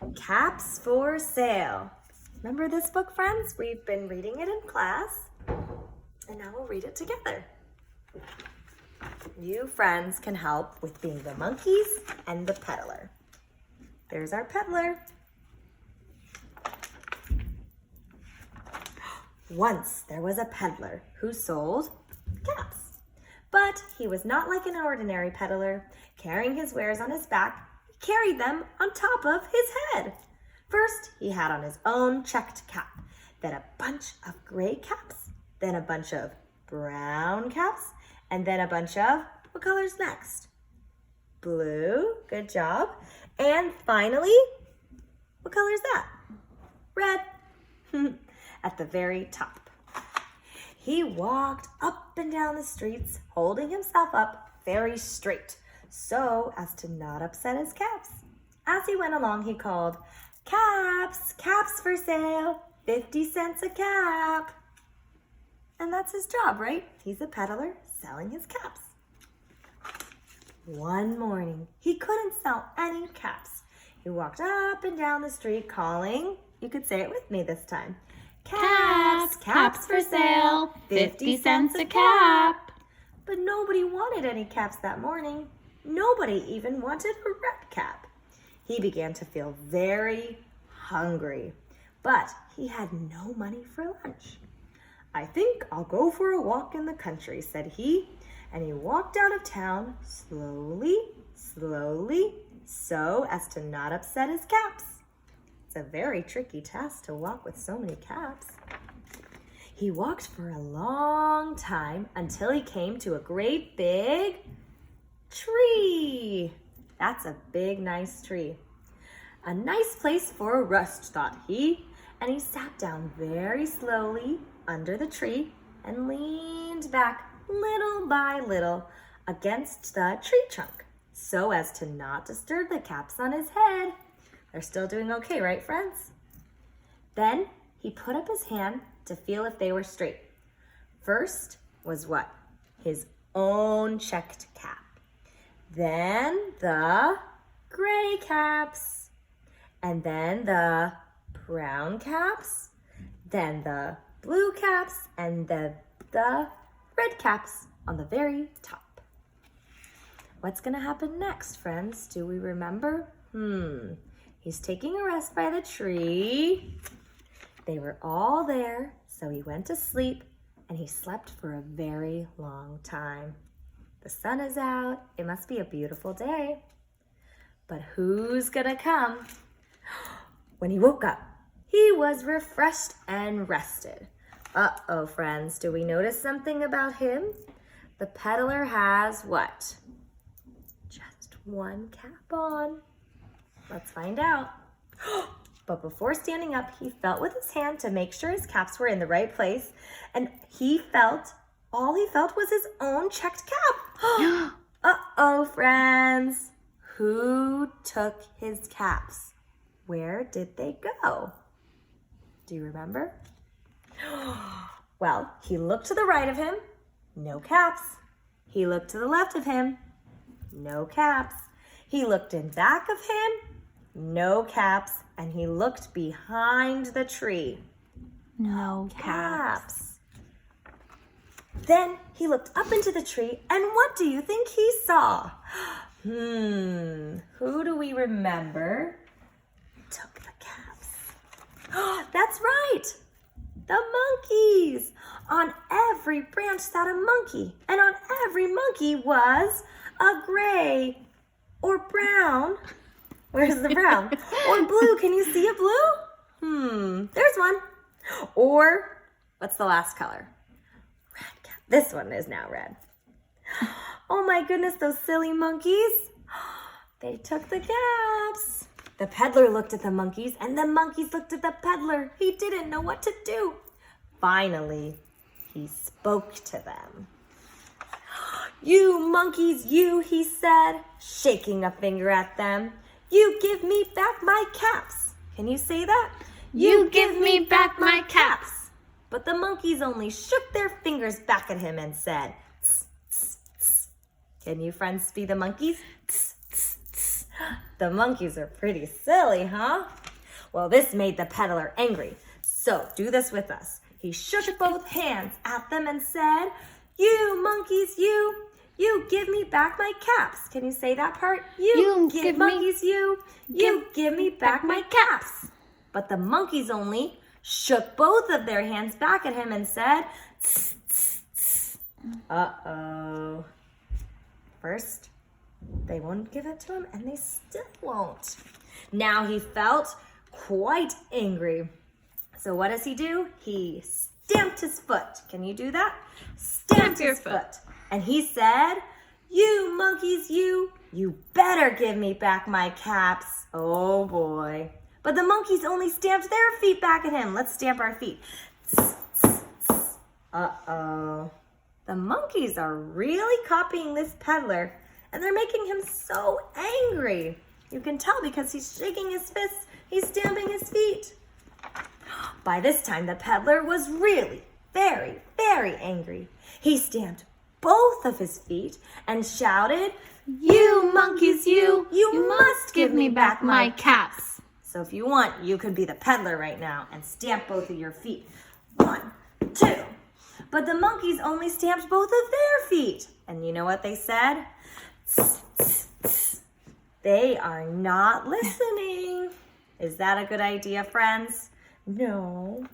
Caps for Sale. Remember this book, friends? We've been reading it in class, and now we'll read it together. You friends can help with being the monkeys and the peddler. There's our peddler. Once there was a peddler who sold caps, but he was not like an ordinary peddler, carrying his wares on his back. He carried them on top of his head. First, he had on his own checked cap, then a bunch of gray caps, then a bunch of brown caps, and then a bunch of, what color's next? Blue, good job. And finally, what color is that? Red, at the very top. He walked up and down the streets, holding himself up very straight, so as to not upset his caps. As he went along, he called, "Caps, caps for sale, 50 cents a cap." And that's his job, right? He's a peddler selling his caps. One morning, he couldn't sell any caps. He walked up and down the street calling, you could say it with me this time, "Caps, caps for sale, 50 cents a cap." But nobody wanted any caps that morning. Nobody even wanted a red cap. He began to feel very hungry, but he had no money for lunch. "I think I'll go for a walk in the country," said he, and he walked out of town slowly, slowly, so as to not upset his caps. It's a very tricky task to walk with so many caps. He walked for a long time until he came to a great big tree. That's a big, nice tree. A nice place for a rest, thought he, and he sat down very slowly under the tree and leaned back little by little against the tree trunk so as to not disturb the caps on his head. They're still doing okay, right, friends? Then he put up his hand to feel if they were straight. First was what? His own checked cap. Then the gray caps. And then the brown caps. Then the blue caps. And the red caps on the very top. What's going to happen next, friends? Do we remember? He's taking a rest by the tree. They were all there, so he went to sleep, and he slept for a very long time. The sun is out. It must be a beautiful day. But who's gonna come? When he woke up, he was refreshed and rested. Uh-oh, friends, do we notice something about him? The peddler has what? Just one cap on. Let's find out. But before standing up, he felt with his hand to make sure his caps were in the right place. And all he felt was his own checked cap. Uh-oh, friends. Who took his caps? Where did they go? Do you remember? Well, he looked to the right of him. No caps. He looked to the left of him. No caps. He looked in back of him. No caps. And he looked behind the tree. No caps. Then he looked up into the tree, and what do you think he saw? Who do we remember took the caps? That's right! The monkeys! On every branch sat a monkey, and on every monkey was a gray or brown. Where's the brown? Or blue. Can you see a blue? There's one. Or, what's the last color? Red cap. This one is now red. Oh my goodness, those silly monkeys. They took the caps. The peddler looked at the monkeys, and the monkeys looked at the peddler. He didn't know what to do. Finally, he spoke to them. "You monkeys, you," he said, shaking a finger at them. "You give me back my caps." Can you say that? You give me back my caps. But the monkeys only shook their fingers back at him and said, "Tss, tss, tss." Can you friends be the monkeys? Tss, tss, tss. The monkeys are pretty silly, huh? Well, this made the peddler angry. So do this with us. He shook both hands at them and said, "You monkeys, you give me back my caps." Can you say that part? You give monkeys, you give me back my caps. But the monkeys only shook both of their hands back at him and said, "Tss, tss, tss." Uh-oh. First, they won't give it to him, and they still won't. Now he felt quite angry. So what does he do? He stamped his foot. Can you do that? Stamped his foot. And he said, "You monkeys, you better give me back my caps." Oh boy. But the monkeys only stamped their feet back at him. Let's stamp our feet. Tss, tss, tss. Uh-oh. The monkeys are really copying this peddler, and they're making him so angry. You can tell because he's shaking his fists, he's stamping his feet. By this time, the peddler was really very, very angry. He stamped both of his feet and shouted, "You monkeys, you must give me back my caps." So if you want, you could be the peddler right now and stamp both of your feet. 1, 2. But the monkeys only stamped both of their feet. And you know what they said? Tss, tss, tss. They are not listening. Is that a good idea, friends? No.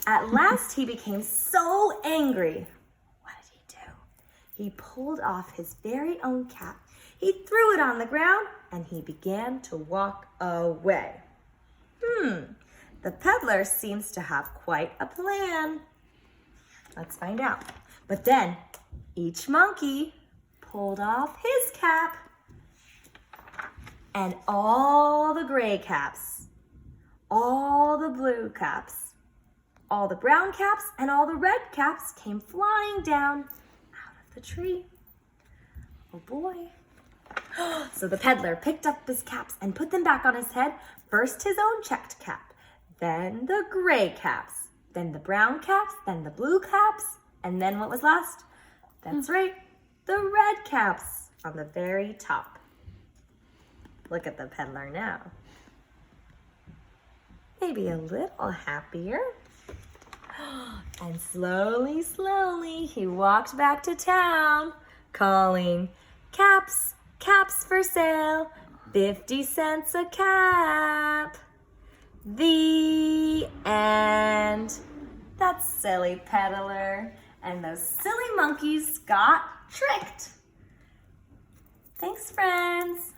At last, he became so angry. What did he do? He pulled off his very own cap. He threw it on the ground, and he began to walk away. The peddler seems to have quite a plan. Let's find out. But then, each monkey pulled off his cap, and all the gray caps, all the blue caps, all the brown caps, and all the red caps came flying down out of the tree. Oh boy. So the peddler picked up his caps and put them back on his head. First his own checked cap, then the gray caps, then the brown caps, then the blue caps, and then what was last? That's right, the red caps on the very top. Look at the peddler now. Maybe a little happier. And slowly, slowly, he walked back to town, calling, "Caps, caps for sale, 50 cents a cap." The end. That silly peddler and those silly monkeys got tricked. Thanks, friends.